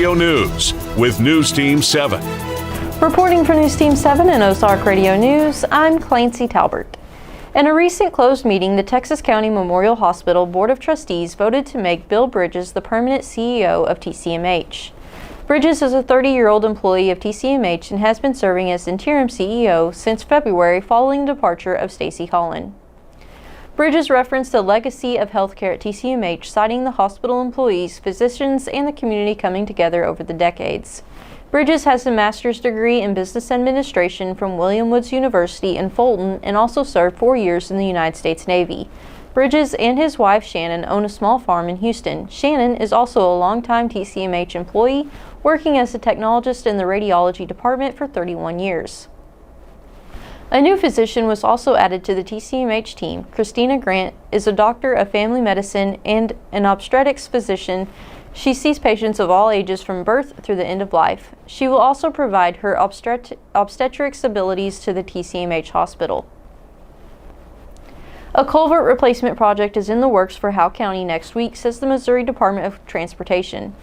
Radio News with News Team 7. Reporting for News Team 7 and Ozark Radio News, I'm Clancy Talbert. In a recent closed meeting, the Texas County Memorial Hospital Board of Trustees voted to make Bill Bridges the permanent CEO of TCMH. Bridges is a 30-year-old employee of TCMH and has been serving as interim CEO since February following the departure of Stacy Holland. Bridges referenced the legacy of healthcare at TCMH, citing the hospital employees, physicians, and the community coming together over the decades. Bridges has a master's degree in business administration from William Woods University in Fulton and also served 4 years in the United States Navy. Bridges and his wife Shannon own a small farm in Houston. Shannon is also a longtime TCMH employee, working as a technologist in the radiology department for 31 years. A new physician was also added to the TCMH team. Christina Grant is a doctor of family medicine and an obstetrics physician. She sees patients of all ages from birth through the end of life. She will also provide her obstetrics abilities to the TCMH hospital. A culvert replacement project is in the works for Howe County next week, says the Missouri Department of Transportation.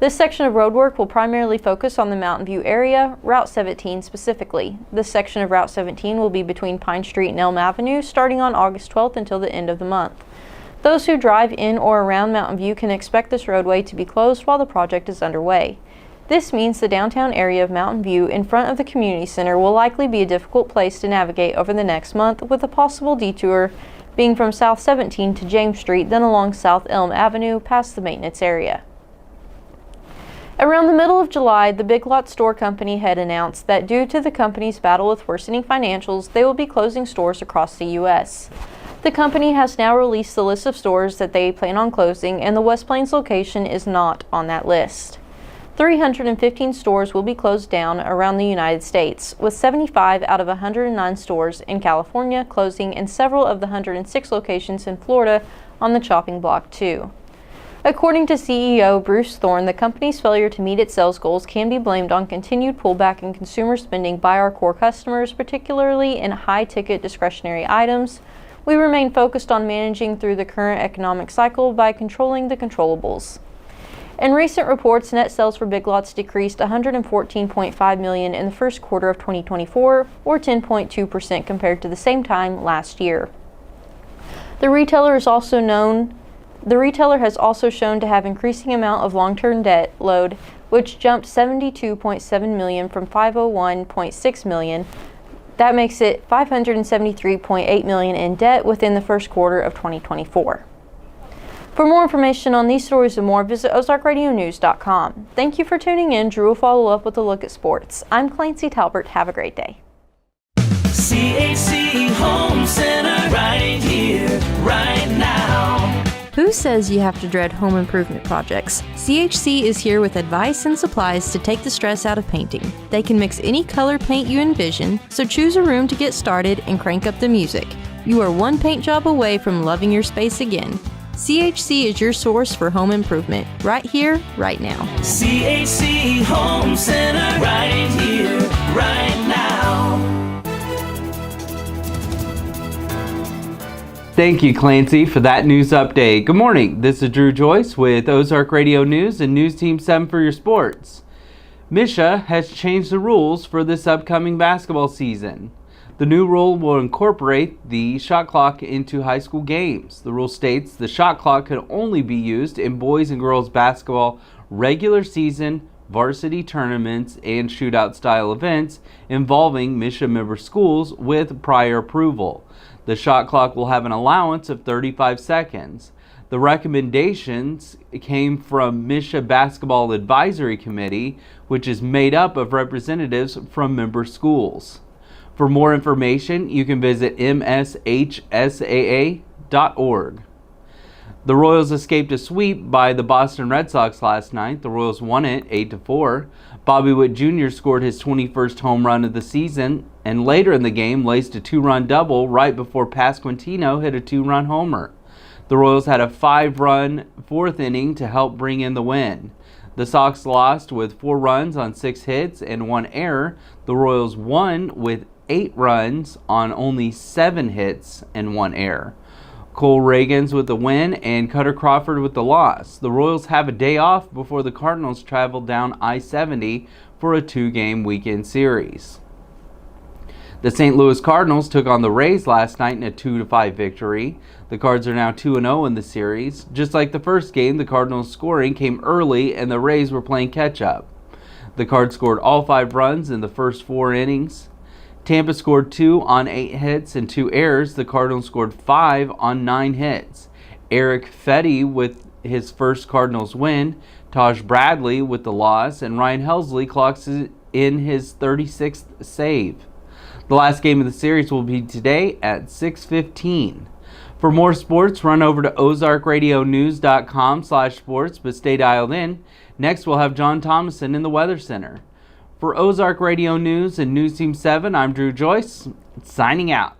This section of roadwork will primarily focus on the Mountain View area, Route 17 specifically. This section of Route 17 will be between Pine Street and Elm Avenue starting on August 12th until the end of the month. Those who drive in or around Mountain View can expect this roadway to be closed while the project is underway. This means the downtown area of Mountain View in front of the community center will likely be a difficult place to navigate over the next month, with a possible detour being from South 17 to James Street, then along South Elm Avenue past the maintenance area. Around the middle of July, the Big Lots Store Company had announced that due to the company's battle with worsening financials, they will be closing stores across the U.S. The company has now released the list of stores that they plan on closing, and the West Plains location is not on that list. 315 stores will be closed down around the United States, with 75 out of 109 stores in California closing and several of the 106 locations in Florida on the chopping block too. According to CEO Bruce Thorne, the company's failure to meet its sales goals can be blamed on continued pullback in consumer spending by our core customers, particularly in high-ticket discretionary items. We remain focused on managing through the current economic cycle by controlling the controllables. In recent reports, net sales for Big Lots decreased $114.5 million in the first quarter of 2024, or 10.2% compared to the same time last year. The retailer has also shown to have increasing amount of long-term debt load, which jumped $72.7 million from $501.6 million. That makes it $573.8 million in debt within the first quarter of 2024. For more information on these stories and more, visit ozarkradionews.com. Thank you for tuning in. Drew will follow up with a look at sports. I'm Clancy Talbert. Have a great day. CHC Home Center, right here, right now. Who says you have to dread home improvement projects? CHC is here with advice and supplies to take the stress out of painting. They can mix any color paint you envision, so choose a room to get started and crank up the music. You are one paint job away from loving your space again. CHC is your source for home improvement, right here, right now. CHC Home Center, right here, right now. Thank you, Clancy, for that news update. Good morning. This is Drew Joyce with Ozark Radio News and News Team 7 for your sports. Misha has changed the rules for this upcoming basketball season. The new rule will incorporate the shot clock into high school games. The rule states the shot clock can only be used in boys and girls basketball regular season, varsity tournaments, and shootout style events involving Misha member schools with prior approval. The shot clock will have an allowance of 35 seconds. The recommendations came from Misha Basketball Advisory Committee, which is made up of representatives from member schools. For more information, you can visit mshsaa.org. The Royals escaped a sweep by the Boston Red Sox last night. The Royals won it 8-4. Bobby Witt Jr. scored his 21st home run of the season, and later in the game laced a 2-run double right before Pasquantino hit a 2-run homer. The Royals had a 5-run fourth inning to help bring in the win. The Sox lost with 4 runs on 6 hits and 1 error. The Royals won with 8 runs on only 7 hits and 1 error. Cole Reagans with the win and Cutter Crawford with the loss. The Royals have a day off before the Cardinals travel down I-70 for a 2-game weekend series. The St. Louis Cardinals took on the Rays last night in a 2-5 victory. The Cards are now 2-0 in the series. Just like the first game, the Cardinals' scoring came early and the Rays were playing catch-up. The Cards scored all 5 runs in the first 4 innings. Tampa scored 2 on 8 hits and 2 errors. The Cardinals scored 5 on 9 hits. Eric Fetty with his first Cardinals win, Taj Bradley with the loss, and Ryan Helsley clocks in his 36th save. The last game of the series will be today at 6:15. For more sports, run over to ozarkradionews.com/sports, but stay dialed in. Next, we'll have John Thomason in the Weather Center. For Ozark Radio News and News Team 7, I'm Drew Joyce, signing out.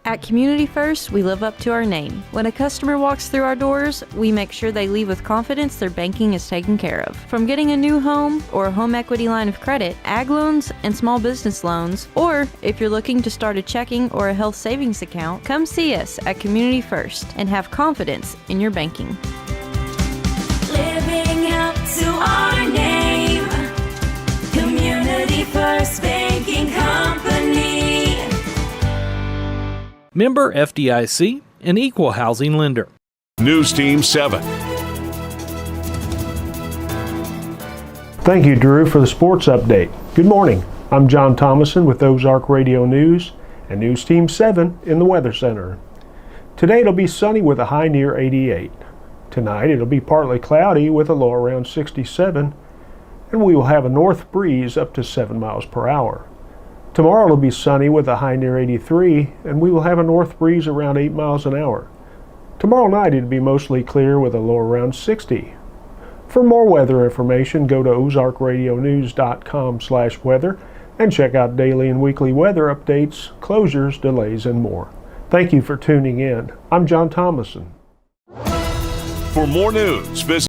At Community First, we live up to our name. When a customer walks through our doors, we make sure they leave with confidence their banking is taken care of. From getting a new home or a home equity line of credit, ag loans, and small business loans, or if you're looking to start a checking or a health savings account, come see us at Community First and have confidence in your banking. Living up to our name, Community First Banking Company. Member FDIC, an equal housing lender. News Team 7. Thank you, Drew, for the sports update. Good morning. I'm John Thomason with Ozark Radio News and News Team 7 in the Weather Center. Today it'll be sunny with a high near 88. Tonight it'll be partly cloudy with a low around 67, and we will have a north breeze up to 7 miles per hour. Tomorrow it'll be sunny with a high near 83, and we will have a north breeze around 8 miles an hour. Tomorrow night it'll be mostly clear with a low around 60. For more weather information, go to ozarkradionews.com/weather and check out daily and weekly weather updates, closures, delays, and more. Thank you for tuning in. I'm John Thomason. For more news, visit